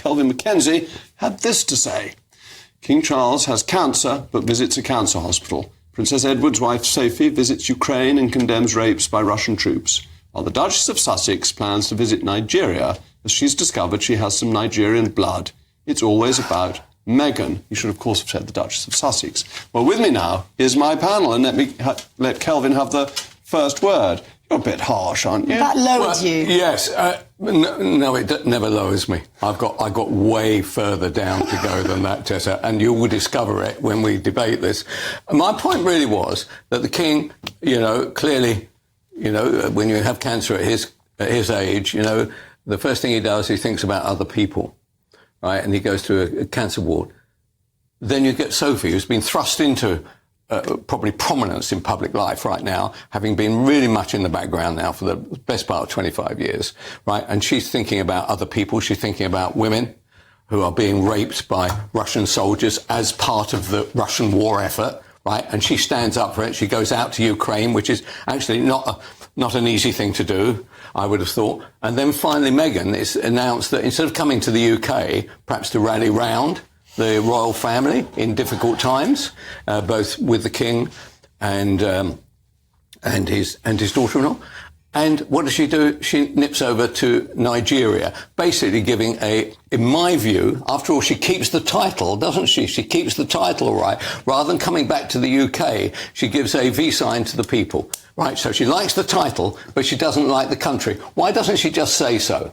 Kelvin Mackenzie, had this to say. King Charles has cancer, but visits a cancer hospital. Princess Edward's wife, Sophie, visits Ukraine and condemns rapes by Russian troops, while the Duchess of Sussex plans to visit Nigeria, as she's discovered she has some Nigerian blood. It's always about Meghan. You should, of course, have said the Duchess of Sussex. Well, with me now is my panel, and let Kelvin have the first word. You're a bit harsh, aren't you? That lowered you. Yes. No, it never lowers me. I got way further down to go than that, Tessa, and you will discover it when we debate this. My point really was that the King, clearly, when you have cancer at his age, the first thing he does, he thinks about other people, right? And he goes to a cancer ward. Then you get Sophie, who's been thrust into probably prominence in public life right now, having been really much in the background now for the best part of 25 years, right? And she's thinking about other people. She's thinking about women who are being raped by Russian soldiers as part of the Russian war effort, right? And she stands up for it. She goes out to Ukraine, which is actually not an easy thing to do, I would have thought. And then finally, Meghan has announced that instead of coming to the UK, perhaps to rally round the royal family in difficult times, both with the King and his daughter-in-law. And what does she do? She nips over to Nigeria, basically giving in my view, after all, she keeps the title, doesn't she? She keeps the title, right? Rather than coming back to the UK, she gives a V sign to the people, right? So she likes the title, but she doesn't like the country. Why doesn't she just say so?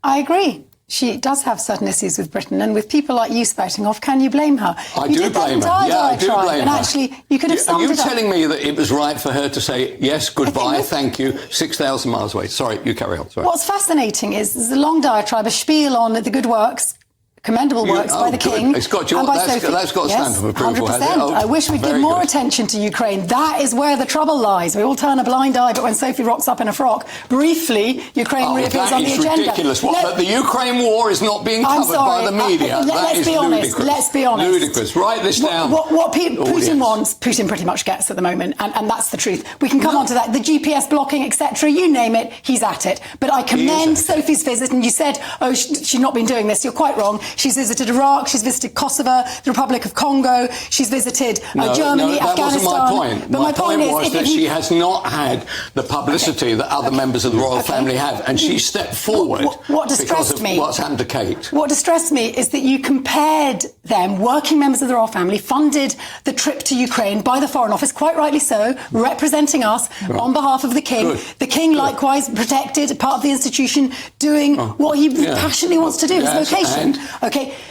I agree. She does have certain issues with Britain, and with people like you spouting off, can you blame her? I do blame her. Yeah, I do blame her. And actually, you could have summed it up. Are you telling me that it was right for her to say, yes, goodbye, thank you, 6,000 miles away? Sorry, you carry on. Sorry. What's fascinating is there's a long diatribe, a spiel on the good works, commendable works by the King. It's got and by that's got a stamp of approval. 100%. I wish we'd give more attention to Ukraine. That is where the trouble lies. We all turn a blind eye, but when Sophie rocks up in a frock, briefly, Ukraine reappears on the agenda. That is ridiculous. But the Ukraine war is not being covered by the media. Let's be honest. Let's be honest. Ludicrous. Write this down. What Putin wants, Putin pretty much gets at the moment, and that's the truth. We can come on to that. The GPS blocking, etc., you name it, he's at it. But I commend Sophie's visit, and you said, oh, she's not been doing this. You're quite wrong. She's visited Iraq, she's visited Kosovo, the Republic of Congo, she's visited Germany, Afghanistan. That wasn't my point. But my point was that she has not had the publicity that other members of the royal family have, and she stepped forward what distressed because of me, what's happened to Kate. What distressed me is that you compared them, working members of the royal family, funded the trip to Ukraine by the Foreign Office, quite rightly so, representing us on behalf of the King. Good. The King likewise protected, part of the institution, doing what he passionately wants to do, his vocation.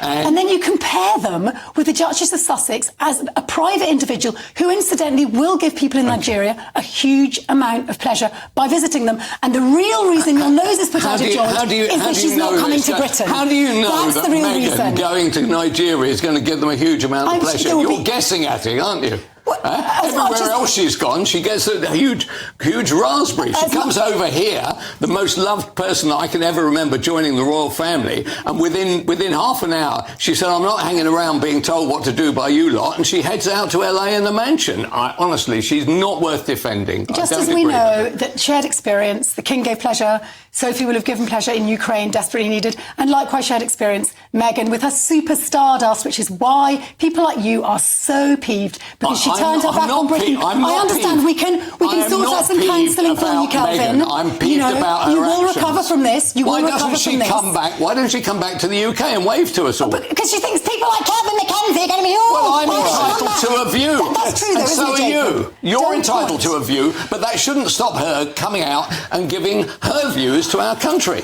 And then you compare them with the Duchess of Sussex as a private individual who, incidentally, will give people in Nigeria a huge amount of pleasure by visiting them. And the real reason your nose is put out of joint is that she's not coming to Britain. How do you know That's that the real Meghan reason. Going to Nigeria is going to give them a huge amount of pleasure? You're guessing at it, aren't you? Everywhere else she's gone, she gets a huge raspberry. She comes over here, the most loved person that I can ever remember joining the royal family, and within half an hour, she said, I'm not hanging around being told what to do by you lot, and she heads out to LA in the mansion. Honestly, she's not worth defending. Just as we know that shared experience, the King gave pleasure, Sophie will have given pleasure in Ukraine, desperately needed, and likewise shared experience, Meghan, with her super stardust, which is why people like you are so peeved, because she turned her back on Britain. I understand we can sort out some counselling for you, Kelvin. I'm peeved about her You will actions. recover from this. You will Why recover doesn't she from this. come back? Why doesn't she come back to the UK and wave to us all? Because she thinks people like Kelvin Mackenzie are going to be Well, I'm entitled to a view. That's true, though, and isn't so it, are you. Jacob? You're entitled to a view, but that shouldn't stop her coming out and giving her views to our country.